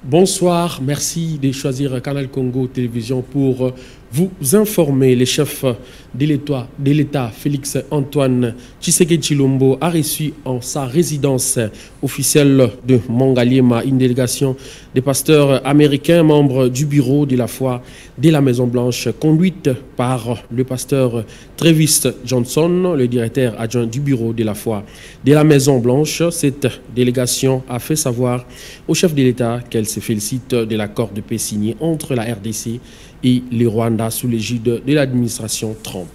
Bonsoir, merci de choisir Canal Congo Télévision pour vous informer. Les chefs de l'État, Félix Antoine Tshisekedi Tshilombo, a reçu en sa résidence officielle de Mongaliema une délégation des pasteurs américains, membres du bureau de la foi de la Maison Blanche, conduite par le pasteur Travis Johnson, le directeur adjoint du bureau de la foi de la Maison Blanche. Cette délégation a fait savoir au chef de l'État qu'elle se félicite de l'accord de paix signé entre la RDC et le Rwanda sous l'égide de l'administration Trump.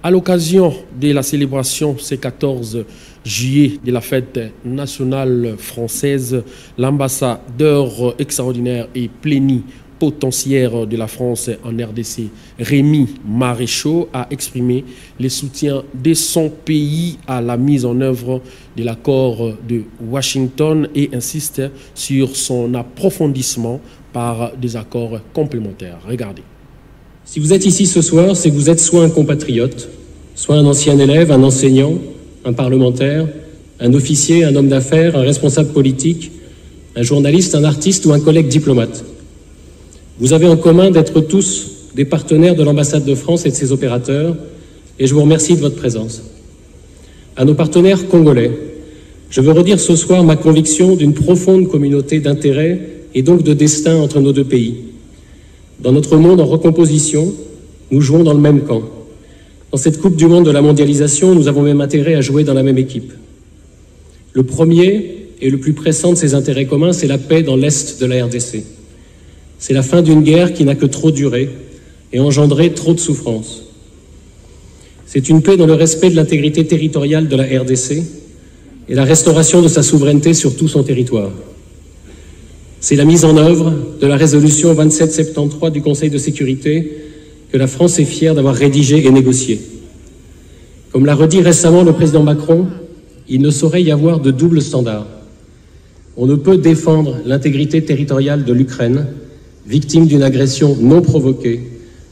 À l'occasion de la célébration ce 14 juillet de la fête nationale française, l'ambassadeur extraordinaire et plénipotentiaire de la France en RDC, Rémi Maréchaux, a exprimé le soutien de son pays à la mise en œuvre de l'accord de Washington et insiste sur son approfondissement par des accords complémentaires. Regardez. Si vous êtes ici ce soir, c'est que vous êtes soit un compatriote, soit un ancien élève, un enseignant, un parlementaire, un officier, un homme d'affaires, un responsable politique, un journaliste, un artiste ou un collègue diplomate. Vous avez en commun d'être tous des partenaires de l'ambassade de France et de ses opérateurs, et je vous remercie de votre présence. À nos partenaires congolais, je veux redire ce soir ma conviction d'une profonde communauté d'intérêts et donc de destin entre nos deux pays. Dans notre monde en recomposition, nous jouons dans le même camp. Dans cette Coupe du Monde de la mondialisation, nous avons même intérêt à jouer dans la même équipe. Le premier et le plus pressant de ces intérêts communs, c'est la paix dans l'Est de la RDC. C'est la fin d'une guerre qui n'a que trop duré et engendré trop de souffrances. C'est une paix dans le respect de l'intégrité territoriale de la RDC et la restauration de sa souveraineté sur tout son territoire. C'est la mise en œuvre de la résolution 2773 du Conseil de sécurité que la France est fière d'avoir rédigée et négociée. Comme l'a redit récemment le président Macron, il ne saurait y avoir de double standard. On ne peut défendre l'intégrité territoriale de l'Ukraine, victime d'une agression non provoquée,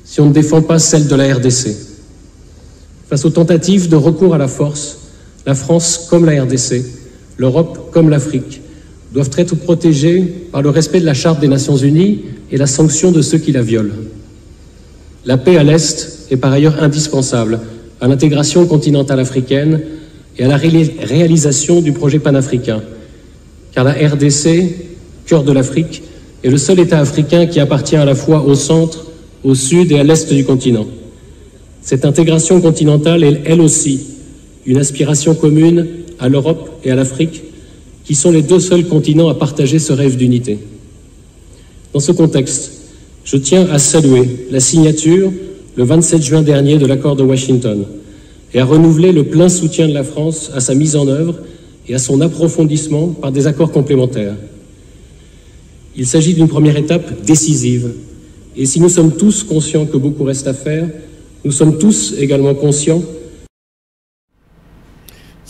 si on ne défend pas celle de la RDC. Face aux tentatives de recours à la force, la France comme la RDC, l'Europe comme l'Afrique, doivent être protégés par le respect de la Charte des Nations Unies et la sanction de ceux qui la violent. La paix à l'Est est par ailleurs indispensable à l'intégration continentale africaine et à la réalisation du projet panafricain, car la RDC, cœur de l'Afrique, est le seul État africain qui appartient à la fois au centre, au sud et à l'est du continent. Cette intégration continentale est elle aussi une aspiration commune à l'Europe et à l'Afrique, qui sont les deux seuls continents à partager ce rêve d'unité. Dans ce contexte, je tiens à saluer la signature, le 27 juin dernier, de l'accord de Washington et à renouveler le plein soutien de la France à sa mise en œuvre et à son approfondissement par des accords complémentaires. Il s'agit d'une première étape décisive. Et si nous sommes tous conscients que beaucoup reste à faire, nous sommes tous également conscients.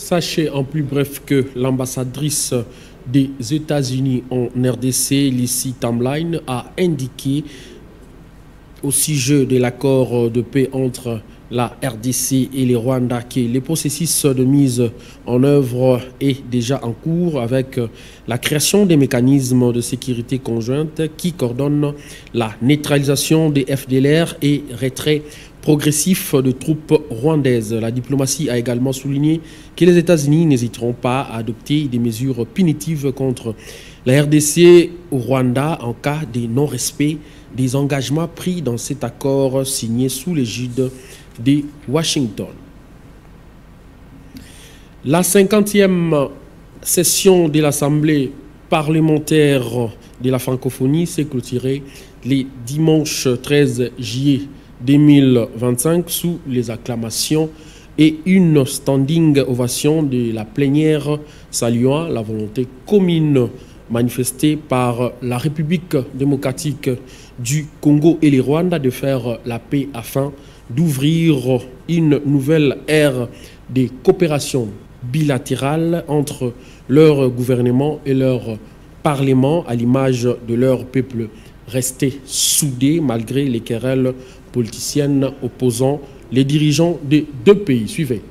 Sachez en plus bref que l'ambassadrice des États-Unis en RDC, Lissy Tamline, a indiqué au sujet de l'accord de paix entre la RDC et le Rwanda que le processus de mise en œuvre est déjà en cours avec la création des mécanismes de sécurité conjointe qui coordonnent la neutralisation des FDLR et retrait progressif de troupes rwandaises. La diplomatie a également souligné que les États-Unis n'hésiteront pas à adopter des mesures punitives contre la RDC au Rwanda en cas de non-respect des engagements pris dans cet accord signé sous l'égide de Washington. La 50e session de l'Assemblée parlementaire de la francophonie s'est clôturée le dimanche 13 juillet 2025 sous les acclamations et une standing ovation de la plénière saluant la volonté commune manifestée par la République démocratique du Congo et le Rwanda de faire la paix afin d'ouvrir une nouvelle ère de coopération bilatérale entre leur gouvernement et leur parlement à l'image de leur peuple resté soudé malgré les querelles politiciennes opposant les dirigeants des deux pays. Suivez.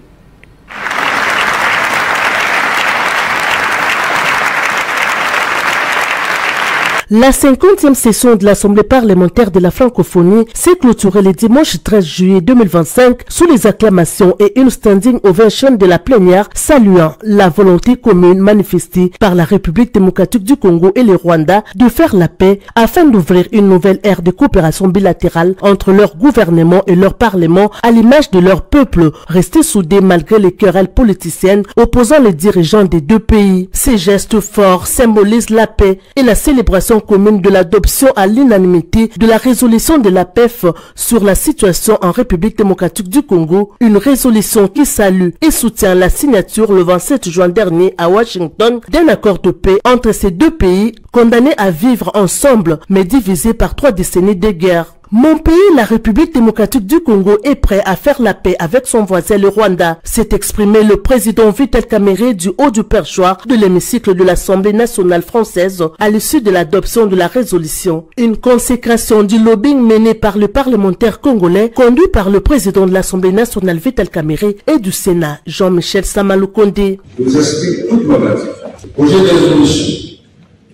La 50e session de l'Assemblée parlementaire de la francophonie s'est clôturée le dimanche 13 juillet 2025 sous les acclamations et une standing ovation de la plénière saluant la volonté commune manifestée par la République démocratique du Congo et le Rwanda de faire la paix afin d'ouvrir une nouvelle ère de coopération bilatérale entre leur gouvernement et leur parlement à l'image de leur peuple, restés soudés malgré les querelles politiciennes opposant les dirigeants des deux pays. Ces gestes forts symbolisent la paix et la célébration commune de l'adoption à l'unanimité de la résolution de la PEF sur la situation en République démocratique du Congo, une résolution qui salue et soutient la signature le 27 juin dernier à Washington d'un accord de paix entre ces deux pays condamnés à vivre ensemble mais divisés par 3 décennies de guerre. Mon pays, la République démocratique du Congo, est prêt à faire la paix avec son voisin le Rwanda, s'est exprimé le président Vital Kamerhe du haut du perchoir de l'hémicycle de l'Assemblée nationale française à l'issue de l'adoption de la résolution. Une consécration du lobbying mené par le parlementaire congolais, conduit par le président de l'Assemblée nationale Vital Kamerhe et du Sénat Jean-Michel Samalou Kondé. Je vous explique toute ma gratitude. Projet de résolution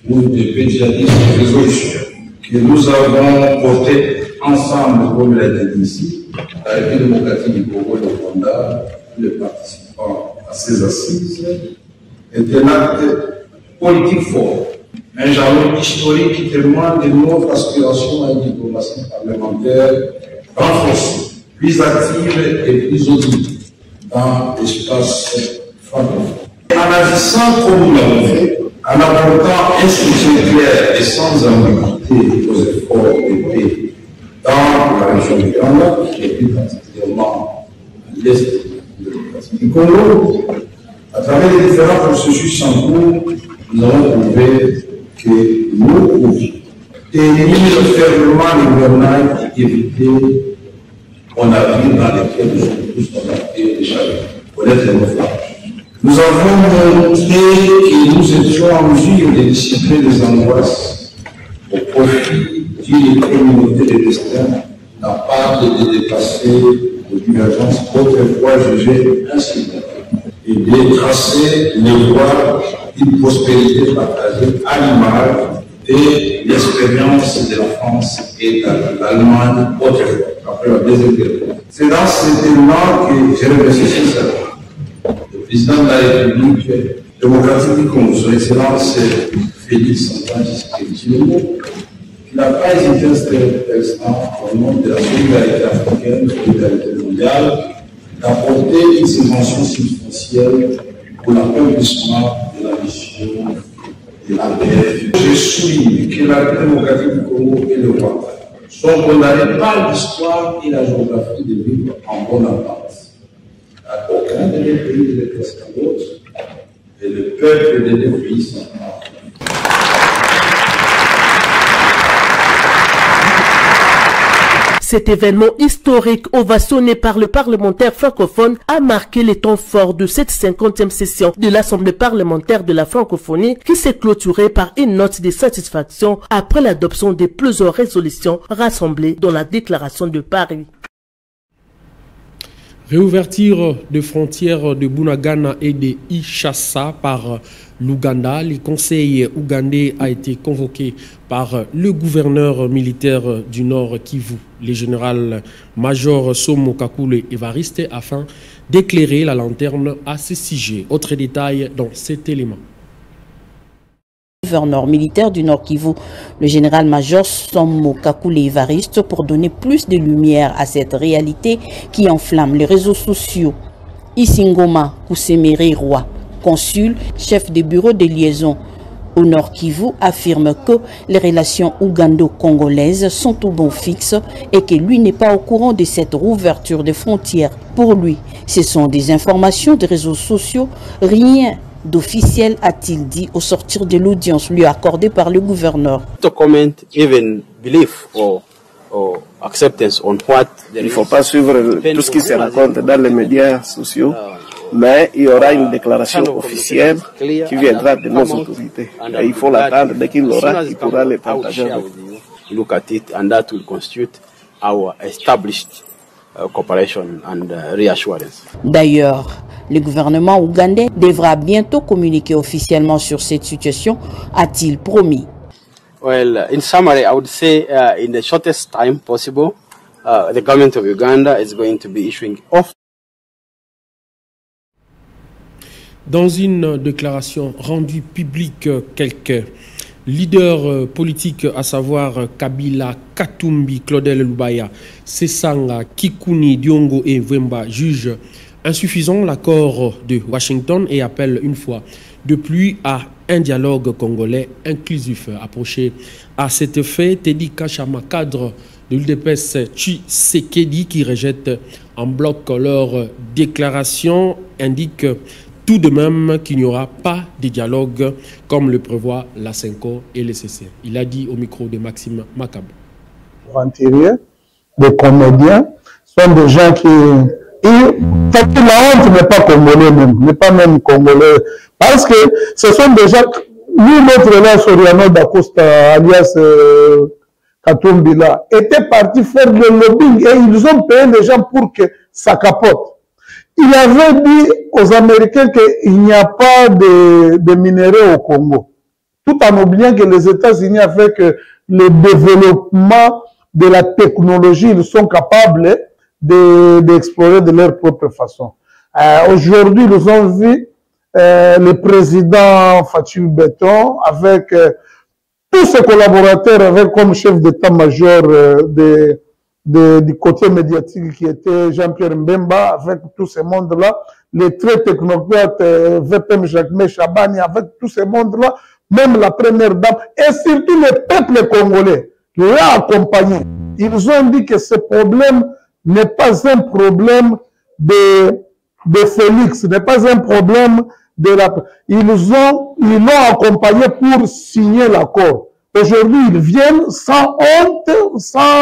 ou de pédiatrisme de résolution que nous avons porté ensemble, comme l'a dit ici, la République démocratique du Congo et le Rwanda, les participants à ces assises, est un acte politique fort, un jalon historique qui témoigne de notre aspiration à une diplomatie parlementaire renforcée, plus active et plus audible dans l'espace francophone. En agissant comme nous l'avons fait, en apportant un soutien clair et sans ambiguïté aux efforts de paix dans la région du Rwanda, et plus particulièrement à l'est du Congo, à travers les différents processus en cours, nous avons prouvé que nous pouvions tenir fermement les gouvernements et éviter qu'on arrive dans lesquels nous sommes tous contactés déjà connaître nos flashs. Nous avons montré que nous étions en mesure de dissiper les angoisses au profit d'une communauté de destin, n'a pas de dépasser les divergences autrefois jugées insignifiantes et de tracer les voies d'une prospérité partagée à l'image de l'expérience de la France et de l'Allemagne autrefois, après la Deuxième Guerre. C'est dans cet élément que j'ai remercié sincèrement le président de la République démocratique du Congo, son Excellence Félix Antoine Tshisekedi, qui n'a pas hésité à cet instant, au nom de la solidarité africaine, de la solidarité mondiale, d'apporter une subvention substantielle pour l'accomplissement de la mission de la paix. Je souligne que la République démocratique du Congo et le Rwanda sont condamnés par l'histoire et la géographie de vivre en bonne entente. Aucun des deux pays n'est presque à l'autre, et le peuple des deux pays sont morts. Cet événement historique ovationné par le parlementaire francophone a marqué les temps forts de cette 50e session de l'Assemblée parlementaire de la francophonie qui s'est clôturée par une note de satisfaction après l'adoption de plusieurs résolutions rassemblées dans la déclaration de Paris. Réouverture de frontières de Bunagana et de Ishasa par l'Ouganda. Le conseil ougandais a été convoqué par le gouverneur militaire du Nord Kivu, le général-major Somo Kakule Evariste, afin d'éclairer la lanterne à ce sujet. Autre détail dans cet élément. Gouverneur militaire du Nord Kivu, le général-major Somo Kakule Evariste, pour donner plus de lumière à cette réalité qui enflamme les réseaux sociaux. Isingoma Kusemere Roy, consul, chef de bureau de liaison au Nord Kivu, affirme que les relations ougando-congolaises sont au bon fixe et que lui n'est pas au courant de cette rouverture des frontières. Pour lui, ce sont des informations des réseaux sociaux, rien d'officiel, a-t-il dit au sortir de l'audience lui accordée par le gouverneur. Il ne faut pas suivre tout ce qui se raconte dans les médias sociaux, mais il y aura une déclaration officielle qui viendra de nos autorités. Et il faut l'attendre, dès qu'il l'aura, il pourra les partager avec vous. Look at it, and that will constitute our established cooperation and reassurance. D'ailleurs, le gouvernement ougandais devra bientôt communiquer officiellement sur cette situation, a-t-il promis. Well, in summary, I would say in the shortest time possible, the government of Uganda is going to be issuing off. Dans une déclaration rendue publique, quelques leaders politiques, à savoir Kabila, Katumbi, Claudel Lubaya, Sesanga, Kikuni, Diongo et Wemba, jugent insuffisant l'accord de Washington et appellent une fois de plus à un dialogue congolais inclusif. Approché à cet effet, Teddy Kachama, cadre de l'UDPS Tshisekedi, qui rejette en bloc leur déclaration, indique tout de même qu'il n'y aura pas de dialogue comme le prévoit la CENCO et le CC. Il a dit au micro de Maxime Makab. Les comédiens sont des gens qui... Et la honte n'est pas congolais même, n'est pas même congolais. Parce que ce sont des gens... Nous, notre là, Soriano d'Acosta, alias Katumbi là, était parti faire le lobbying et ils ont payé les gens pour que ça capote. Il avait dit aux Américains qu'il n'y a pas de minéraux au Congo. Tout en oubliant que les États-Unis, avec le développement de la technologie, ils sont capables d'explorer de leur propre façon. Aujourd'hui, nous avons vu le président Fatou Béton avec tous ses collaborateurs, avec comme chef d'état-major du côté médiatique qui était Jean-Pierre Mbemba, avec tout ce monde-là, les très technocrates, VPM Jacques Chabani, avec tout ce monde-là, même la première dame, et surtout le peuple congolais l'a accompagné. Ils ont dit que ce problème n'est pas un problème de Félix, n'est pas un problème de la... Ils l'ont accompagné pour signer l'accord. Aujourd'hui, ils viennent sans honte,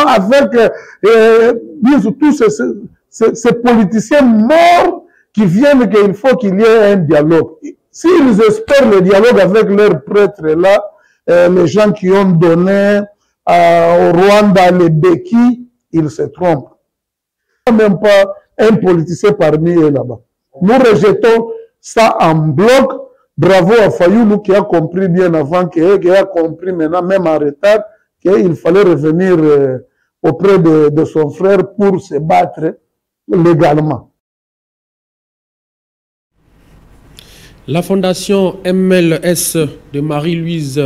avec tous ces politiciens morts qui viennent qu'il faut qu'il y ait un dialogue. S'ils espèrent le dialogue avec leurs prêtres là, les gens qui ont donné au Rwanda les béquilles, ils se trompent. Même pas un politicien parmi eux là-bas. Nous rejetons ça en bloc. Bravo à Fayoulou qui a compris bien avant, qui a compris maintenant, même en retard, qu'il fallait revenir auprès de son frère pour se battre légalement. La fondation MLS de Marie-Louise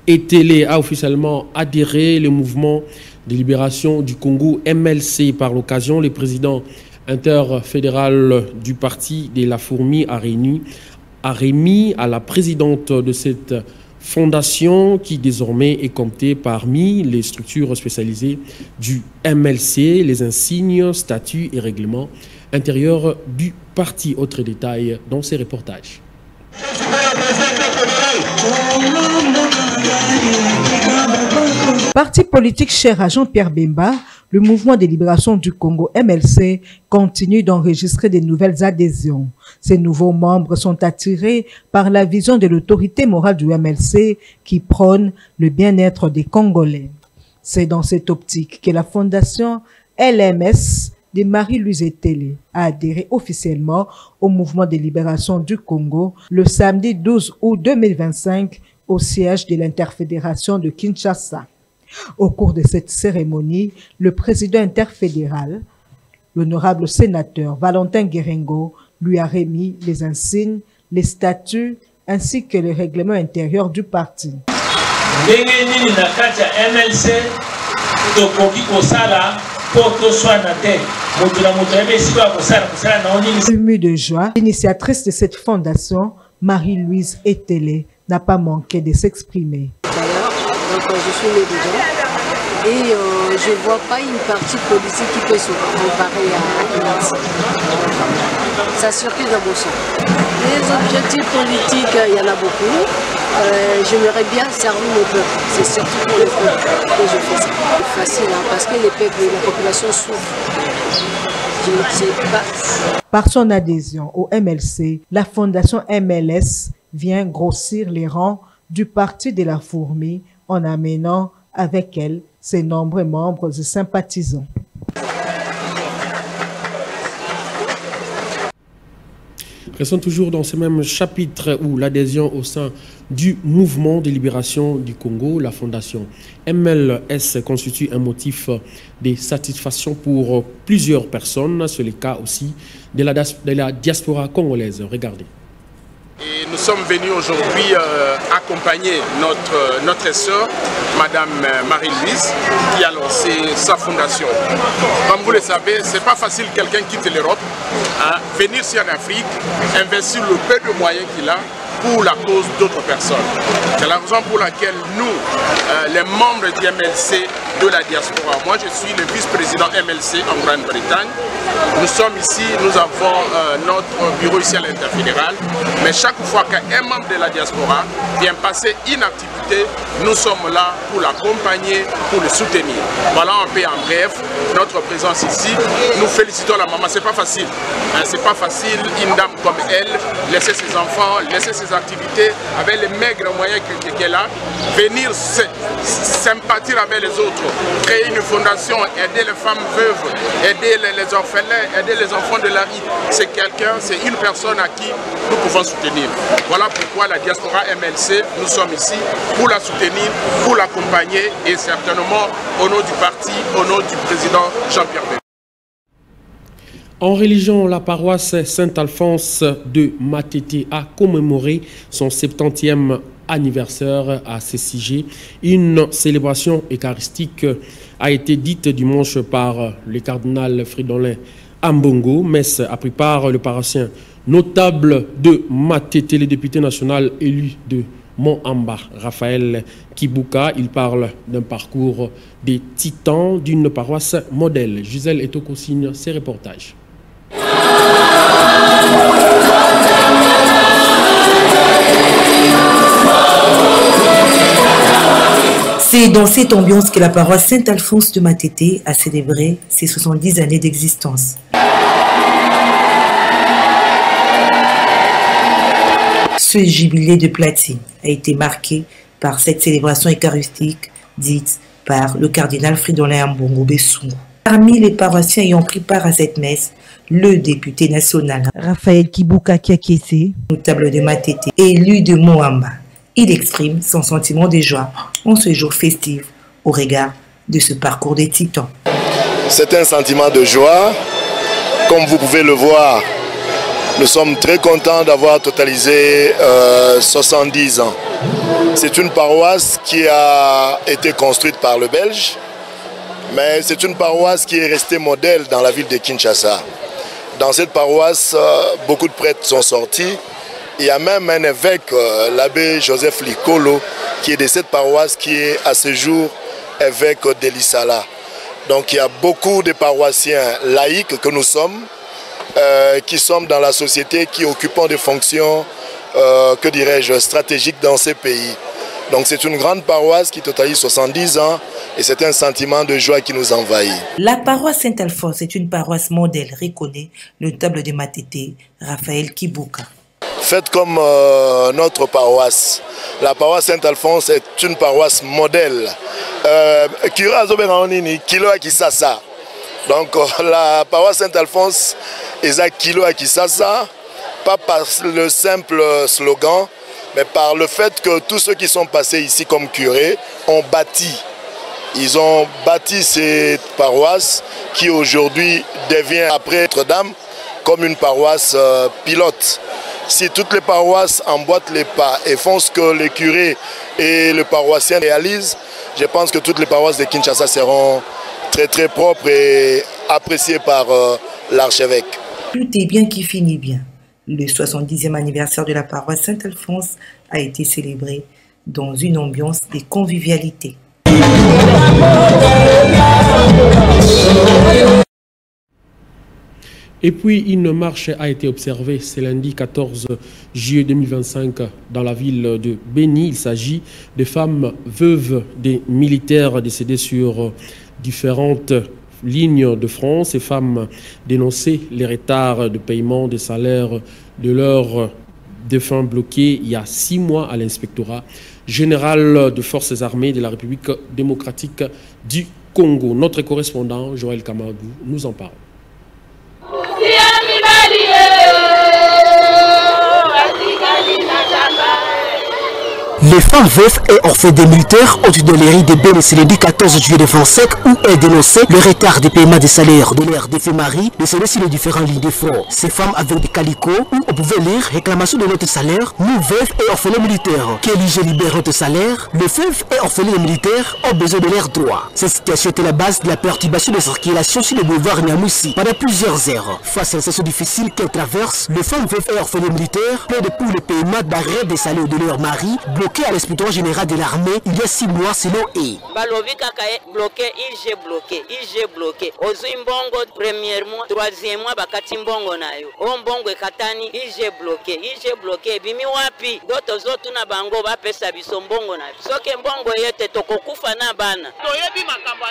Etélé a officiellement adhéré au mouvement de libération du Congo MLC. Par l'occasion, le président interfédéral du parti de la Fourmi a remis à la présidente de cette fondation, qui désormais est comptée parmi les structures spécialisées du MLC, les insignes, statuts et règlements intérieurs du parti. Autre détail dans ces reportages. Parti politique cher à Jean-Pierre Bemba, le mouvement de libération du Congo MLC continue d'enregistrer de nouvelles adhésions. Ces nouveaux membres sont attirés par la vision de l'autorité morale du MLC qui prône le bien-être des Congolais. C'est dans cette optique que la fondation LMS de Marie-Louise Etélé a adhéré officiellement au mouvement de libération du Congo le samedi 12 août 2025 au siège de l'interfédération de Kinshasa. Au cours de cette cérémonie, le président interfédéral, l'honorable sénateur Valentin Guérengo, lui a remis les insignes, les statuts ainsi que les règlements intérieurs du parti. Émue de joie, l'initiatrice de cette fondation, Marie-Louise Etélé, n'a pas manqué de s'exprimer. Donc je suis née dedans et je ne vois pas une partie politique qui peut se comparer à Nancy. Ça circule dans mon sang. Les objectifs politiques, il y en a beaucoup. J'aimerais bien servir mon peuple. C'est surtout pour le peuple que je fais ça. C'est facile parce que les peuples et la population souffrent. Je ne sais pas. Par son adhésion au MLC, la fondation MLS vient grossir les rangs du parti de la Fourmi en amenant avec elle ses nombreux membres et sympathisants. Restons toujours dans ce même chapitre où l'adhésion au sein du mouvement de libération du Congo, la fondation MLS, constitue un motif de satisfaction pour plusieurs personnes. C'est le cas aussi de la diaspora congolaise. Regardez. Et nous sommes venus aujourd'hui accompagner notre sœur, Madame Marie-Louise, qui a lancé sa fondation. Comme vous le savez, ce n'est pas facile quelqu'un quitte l'Europe, venir ici en Afrique, investir le peu de moyens qu'il a pour la cause d'autres personnes. C'est la raison pour laquelle nous, les membres du MLC de la diaspora, moi je suis le vice-président MLC en Grande-Bretagne, nous sommes ici, nous avons notre bureau ici à l'interfédéral, mais chaque fois qu'un membre de la diaspora vient passer une activité, nous sommes là pour l'accompagner, pour le soutenir. Voilà un peu en bref notre présence ici. Nous félicitons la maman, c'est pas facile. C'est pas facile, une dame comme elle, laisser ses enfants, laisser ses activités avec les maigres moyens qu'elle a, venir sympathiser avec les autres, créer une fondation, aider les femmes veuves, aider les orphelins, aider les enfants de la rue. C'est quelqu'un, c'est une personne à qui nous pouvons soutenir. Voilà pourquoi la diaspora MLC, nous sommes ici pour la soutenir, pour l'accompagner et certainement au nom du parti, au nom du président Jean-Pierre Bemba. En religion, la paroisse Saint-Alphonse de Matete a commémoré son 70e anniversaire à CCG. Une célébration eucharistique a été dite dimanche par le cardinal Fridolin Ambongo. Messe a pris part le paroissien notable de Matete, le député national élu de Mont-Amba, Raphaël Kibuka. Il parle d'un parcours des titans d'une paroisse modèle. Gisèle Etoko signe ses reportages. C'est dans cette ambiance que la paroisse Saint-Alphonse de Matete a célébré ses 70 années d'existence. Ce jubilé de platine a été marqué par cette célébration eucharistique dite par le cardinal Fridolin Ambongo Bessungu. Parmi les paroissiens ayant pris part à cette messe, le député national Raphaël Kibuka Kiakese, notable de Matete, élu de Moamba, il exprime son sentiment de joie en ce jour festif au regard de ce parcours des titans. C'est un sentiment de joie. Comme vous pouvez le voir, nous sommes très contents d'avoir totalisé 70 ans. C'est une paroisse qui a été construite par le Belge, mais c'est une paroisse qui est restée modèle dans la ville de Kinshasa. Dans cette paroisse, beaucoup de prêtres sont sortis. Il y a même un évêque, l'abbé Joseph Likolo, qui est de cette paroisse, qui est à ce jour évêque d'Elisala. Donc il y a beaucoup de paroissiens laïcs que nous sommes, qui sommes dans la société, qui occupons des fonctions, que dirais-je, stratégiques dans ces pays. Donc c'est une grande paroisse qui totalise 70 ans et c'est un sentiment de joie qui nous envahit. La paroisse Saint-Alphonse est une paroisse modèle, reconnaît le notable de Matete, Raphaël Kibuka. Faites comme notre paroisse. La paroisse Saint-Alphonse est une paroisse modèle. Donc la paroisse Saint-Alphonse est à Kilo à Kisasa, pas par le simple slogan, mais par le fait que tous ceux qui sont passés ici comme curés ont bâti. Ils ont bâti cette paroisse qui aujourd'hui devient, après Notre-Dame, comme une paroisse pilote. Si toutes les paroisses emboîtent les pas et font ce que les curés et le paroissien réalisent, je pense que toutes les paroisses de Kinshasa seront très très propres et appréciées par l'archevêque. Tout est bien qui finit bien. Le 70e anniversaire de la paroisse Saint-Alphonse a été célébré dans une ambiance de convivialité. Et puis, une marche a été observée ce lundi 14 juillet 2025 dans la ville de Béni. Il s'agit de femmes veuves des militaires décédés sur différentes lignes de front. Ces femmes dénonçaient les retards de paiement des salaires de leurs défunts bloqués il y a 6 mois à l'inspectorat général de forces armées de la République démocratique du Congo. Notre correspondant Joël Kamadou nous en parle. Les femmes veuves et orphelins des militaires ont eu dans les rues de Bénin le lundi 14 juillet 2025 où est dénoncé le retard des paiements des salaires de l'air des Fémaries de celui sur les différentes lignes de front. Ces femmes avec des calicots où on pouvait lire réclamation de notre salaire, nous veuves et orphelins militaires. Qu'Élige libère notre salaire, les veuves et orphelins militaires ont besoin de leurs droits. Cette situation était la base de la perturbation de circulation sur le boulevard Niamoussi pendant plusieurs heures. Face à la situation difficile qu'elles traversent, les femmes veuves et orphelins militaires plaident pour le paiement d'arrêt des salaires de leur mari bloqué à l'inspecteur général de l'armée il y a 6 mois selon eux. Bloqué, IG bloqué. Ozimbongo, premier mois, troisième mois, bakati mbongo nayo. Ombongo katani, IG bloqué. Bimi wapi, doto zotu na bango ba pesa biso mbongo nayo. Soke mbongo yete toko kufa na bana. Toyebi makamba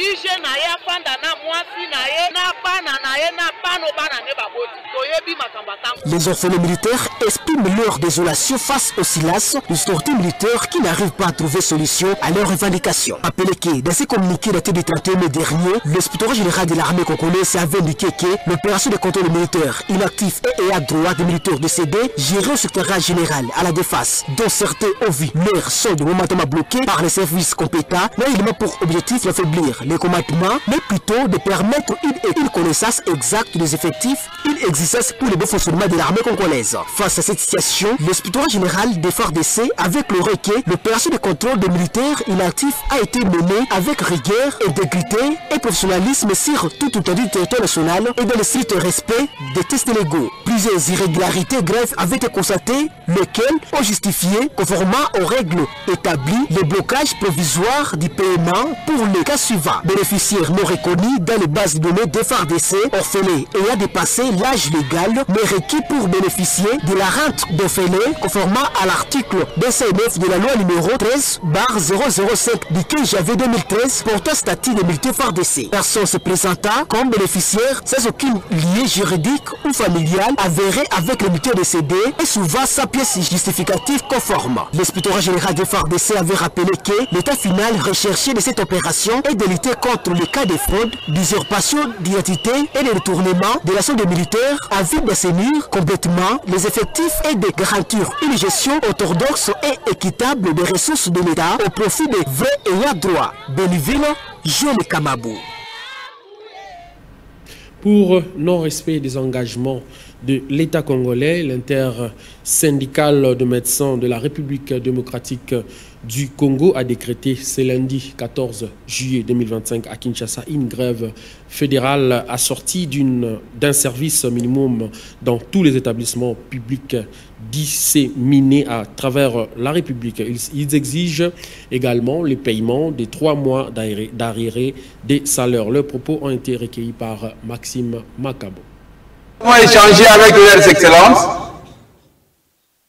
IG na ye fanda na mwasi na ye na bana na ye na pano bana ne baboti. Toyebi makamba tango. Les orphelins militaires expriment leur désolation face au silence des autorités militaires qui n'arrivent pas à trouver solution à leurs revendications. Appelé que dans ses communiqués datés du 31 mai dernier, l'inspecteur général de l'armée congolaise avait indiqué que l'opération de contrôle militaire inactif et ayant droit des militaires décédés gérée au secrétariat général à la défense, dont certains ont vu leur solde momentanément bloqué par les services compétents, n'a également pour objectif d'affaiblir les commandements, mais plutôt de permettre une connaissance exacte des effectifs, une existence pour le bon fonctionnement de l'armée congolaise. Face à cette situation, l'inspecteur général des FARDC, avec le requet, l'opération de contrôle des militaires inactifs a été menée avec rigueur, intégrité et professionnalisme sur toute l'étendue du territoire national et dans le strict respect des tests légaux. Plusieurs irrégularités graves avaient été constatées, lesquelles ont justifié, conformément aux règles établies, le blocage provisoire du paiement pour les cas suivants. Bénéficiaires non reconnus dans les bases de données des FARDC, orphelins ayant dépassé l'âge légal, mais requis pour bénéficier de la rente d'orphelins, conformément à l'article 209 de la loi numéro 13/005 du 15 janvier 2013 portant statut de militaire FARDC. Personne se présentant comme bénéficiaire sans aucune lien juridique ou familial avéré avec le militaire décédé et souvent sans pièce justificative conforme. L'inspecteur général de FARDC avait rappelé que l'état final recherché de cette opération est de lutter contre les cas de fraude, d'usurpation d'identité et de détournement de l'action des militaires en vue d'assainir complètement les effectifs et de garantir une gestion orthodoxe et équitable des ressources de l'État au profit des vrais ayants droit. Bénéville, Jean Kamabou. Pour non-respect des engagements de l'État congolais, l'intersyndicale de médecins de la République démocratique du Congo a décrété ce lundi 14 juillet 2025 à Kinshasa une grève fédérale assortie d'un service minimum dans tous les établissements publics disséminés à travers la République. Ils exigent également le paiement des 3 mois d'arriérés des salaires. Leurs propos ont été recueillis par Maxime Makabo. Nous avons échangé avec leurs excellences.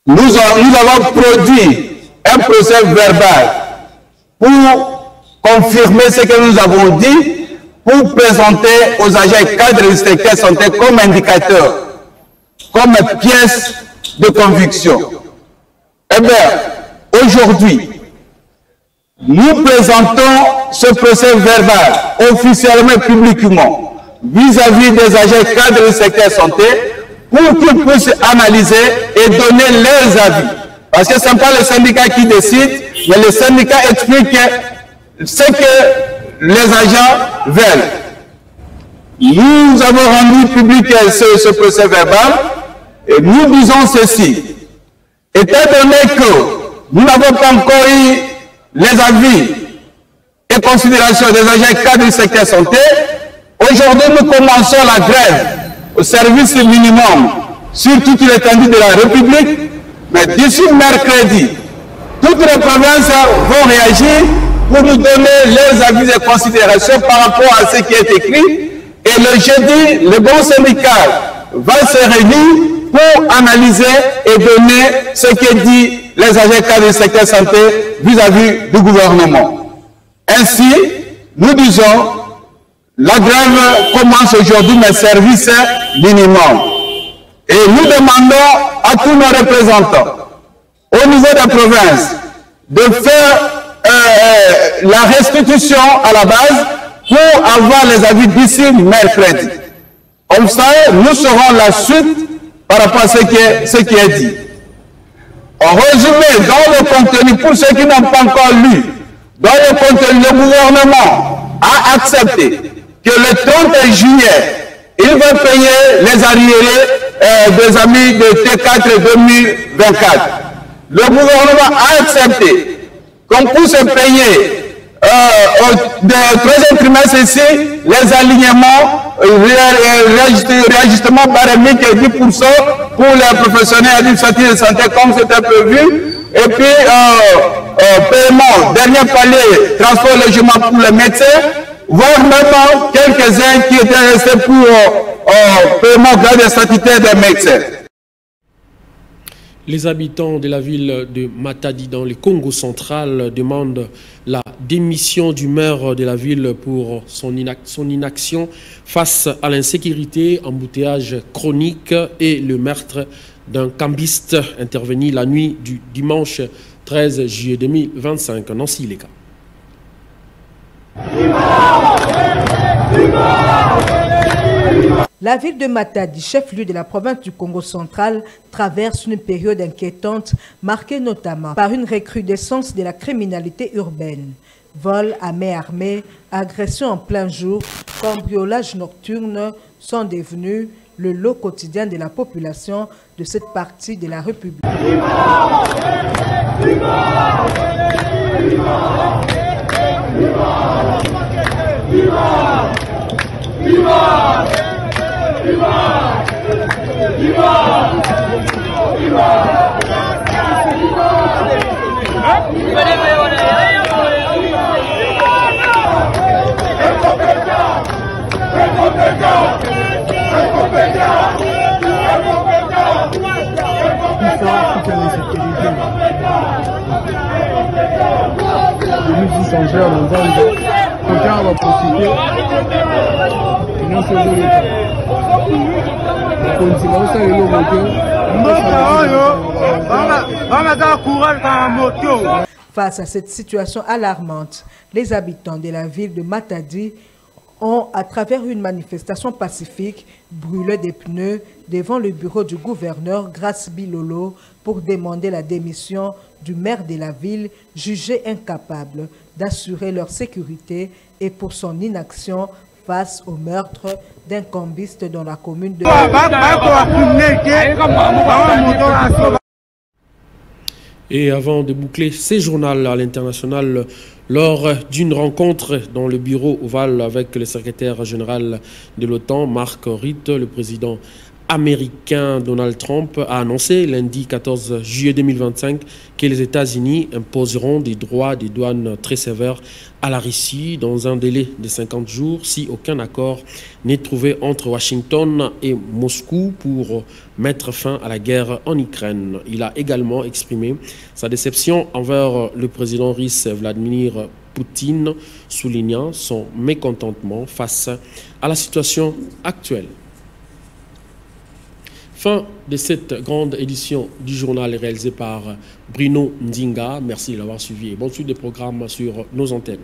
Nous avons produit un procès verbal pour confirmer ce que nous avons dit, pour présenter aux agents cadres du secteur santé comme indicateur, comme pièce de conviction. Eh bien, aujourd'hui, nous présentons ce procès verbal officiellement, publiquement, vis-à-vis des agents cadres du secteur santé, pour qu'ils puissent analyser et donner leurs avis. Parce que ce n'est pas le syndicat qui décide, mais le syndicat explique ce que les agents veulent. Nous avons rendu public ce procès verbal et nous disons ceci. Étant donné que nous n'avons pas encore eu les avis et considérations des agents cadres du secteur santé, aujourd'hui nous commençons la grève au service minimum sur toute l'étendue de la République. Mais d'ici mercredi, toutes les provinces vont réagir pour nous donner leurs avis et considérations par rapport à ce qui est écrit. Et le jeudi, le bon syndical va se réunir pour analyser et donner ce que dit les agents cadres du secteur santé vis-à-vis du gouvernement. Ainsi, nous disons, la grève commence aujourd'hui, mais service minimum. Et nous demandons à tous nos représentants, au niveau de la province, de faire la restitution à la base pour avoir les avis d'ici mercredi. Comme ça, nous saurons la suite par rapport à ce qui est dit. En résumé, dans le contenu, pour ceux qui n'ont pas encore lu, dans le contenu, le gouvernement a accepté que le 30 juillet, il va payer les arriérés des amis de T4 2024. Le gouvernement a accepté qu'on puisse payer au troisième trimestre ici les alignements, réajustements barémiques de 10% pour les professionnels administratifs de santé comme c'était prévu. Et puis, paiement, dernier palier, transport logement pour les médecins, voire même quelques-uns qui étaient restés pour paiement grade statutaire des médecins. Les habitants de la ville de Matadi dans le Congo central demandent la démission du maire de la ville pour son inaction face à l'insécurité, embouteillage chronique et le meurtre d'un cambiste intervenu la nuit du dimanche 13 juillet 2025. Nancy Leka. La ville de Matadi, chef-lieu de la province du Congo central, traverse une période inquiétante marquée notamment par une recrudescence de la criminalité urbaine. Vols à main armée, agressions en plein jour, cambriolages nocturnes sont devenus le lot quotidien de la population de cette partie de la République. Face à cette situation alarmante, les habitants de la ville de Matadi ont, à travers une manifestation pacifique, brûlé des pneus devant le bureau du gouverneur Grace Bilolo pour demander la démission du maire de la ville, jugé incapable d'assurer leur sécurité et pour son inaction face au meurtre d'un cambiste dans la commune de... Et avant de boucler ces journaux à l'international, lors d'une rencontre dans le bureau ovale avec le secrétaire général de l'OTAN, Mark Rutte, le président américain Donald Trump a annoncé lundi 14 juillet 2025 que les États-Unis imposeront des droits de douane très sévères à la Russie dans un délai de 50 jours si aucun accord n'est trouvé entre Washington et Moscou pour mettre fin à la guerre en Ukraine. Il a également exprimé sa déception envers le président russe Vladimir Poutine, soulignant son mécontentement face à la situation actuelle. Fin de cette grande édition du journal réalisé par Bruno Ndinga. Merci de l'avoir suivi et bonne suite des programmes sur nos antennes.